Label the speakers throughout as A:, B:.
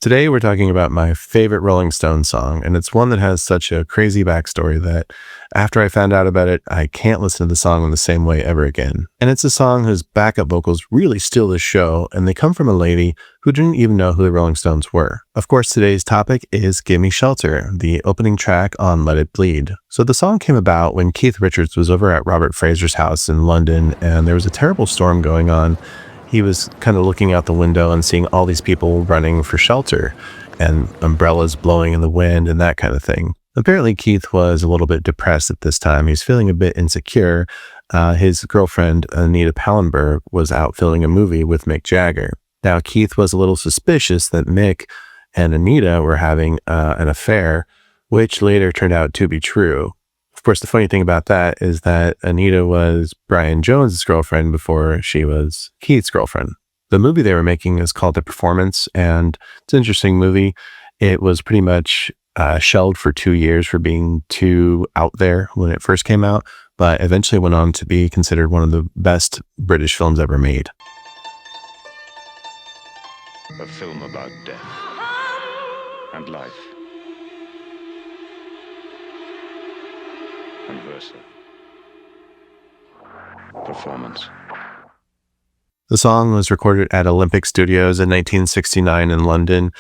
A: Today, we're talking about my favorite Rolling Stones song, and it's one that has such a crazy backstory that after I found out about it, I can't listen to the song in the same way ever again. And it's a song whose backup vocals really steal the show, and they come from a lady who didn't even know who the Rolling Stones were. Of course, today's topic is Gimme Shelter, the opening track on Let It Bleed. So the song came about when Keith Richards was over at Robert Fraser's house in London, and there was a terrible storm going on. He was kind of looking out the window and seeing all these people running for shelter and umbrellas blowing in the wind and that kind of thing. Apparently, Keith was a little bit depressed at this time. He's feeling a bit insecure. His girlfriend, Anita Pallenberg, was out filming a movie with Mick Jagger. Now, Keith was a little suspicious that Mick and Anita were having an affair, which later turned out to be true. Of course, the funny thing about that is that Anita was Brian Jones' girlfriend before she was Keith's girlfriend. The movie they were making is called The Performance, and it's an interesting movie. It was pretty much shelved for 2 years for being too out there when it first came out, but eventually went on to be considered one of the best British films ever made.
B: A film about death and life. And versa. Performance.
A: The song was recorded at Olympic Studios in 1969 in London,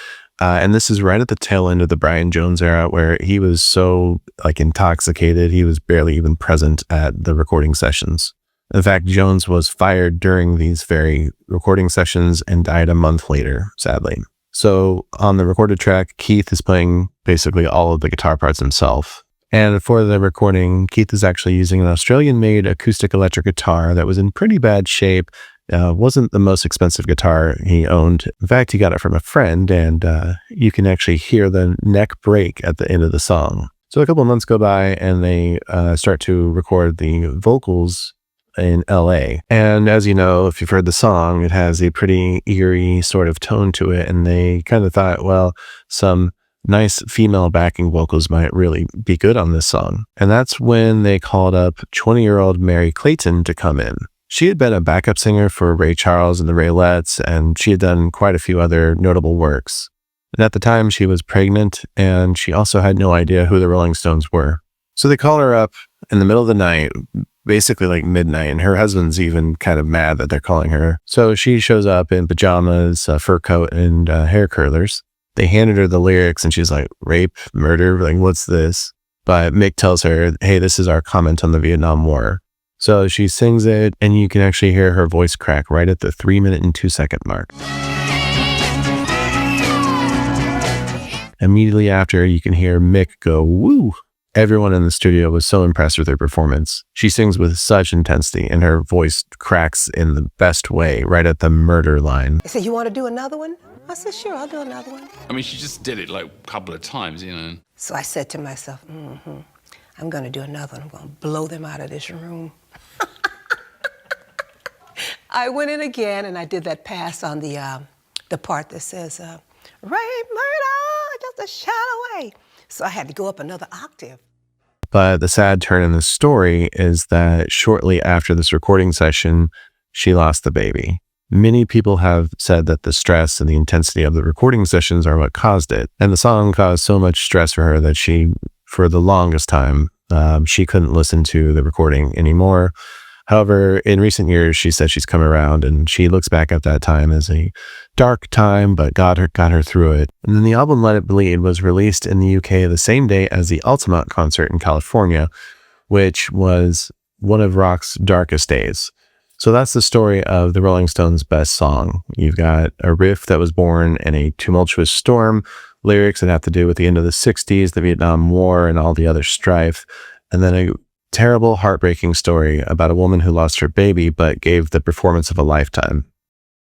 A: and this is right at the tail end of the Brian Jones era, where he was so intoxicated he was barely even present at the recording sessions. In fact, Jones was fired during these very recording sessions and died a month later, sadly. So on the recorded track, Keith is playing basically all of the guitar parts himself. And for the recording, Keith is actually using an Australian-made acoustic electric guitar that was in pretty bad shape. Wasn't the most expensive guitar he owned. In fact, he got it from a friend, and you can actually hear the neck break at the end of the song. So a couple of months go by, and they start to record the vocals in LA. And as you know, if you've heard the song, it has a pretty eerie sort of tone to it, and they kind of thought, well, some nice female backing vocals might really be good on this song. And that's when they called up 20-year-old Merry Clayton to come in. She had been a backup singer for Ray Charles and the Riots, and she had done quite a few other notable works. And at the time, she was pregnant, and she also had no idea who the Rolling Stones were. So they call her up in the middle of the night, basically like midnight, and her husband's even kind of mad that they're calling her. So she shows up in pajamas, fur coat, and hair curlers. They handed her the lyrics and she's like, rape, murder, what's this? But Mick tells her, hey, this is our comment on the Vietnam War. So she sings it, and you can actually hear her voice crack right at the 3-minute and 2-second mark. Immediately after, you can hear Mick go, woo. Everyone in the studio was so impressed with her performance. She sings with such intensity, and her voice cracks in the best way right at the murder line.
C: He said, you want to do another one? I said, sure, I'll do another one.
D: I mean, she just did it a couple of times,
C: So I said to myself, I'm going to do another one. I'm going to blow them out of this room. I went in again, and I did that pass on the part that says, rape, murder, just a shot away. So I had to go up another octave.
A: But the sad turn in the story is that shortly after this recording session, she lost the baby. Many people have said that the stress and the intensity of the recording sessions are what caused it. And the song caused so much stress for her that she, for the longest time, she couldn't listen to the recording anymore. However, in recent years, she said she's come around, and she looks back at that time as a dark time, but got her through it. And then the album Let It Bleed was released in the UK the same day as the Altamont concert in California, which was one of rock's darkest days. So that's the story of the Rolling Stones' best song. You've got a riff that was born in a tumultuous storm, lyrics that have to do with the end of the 60s, the Vietnam War, and all the other strife, and then a terrible, heartbreaking story about a woman who lost her baby but gave the performance of a lifetime.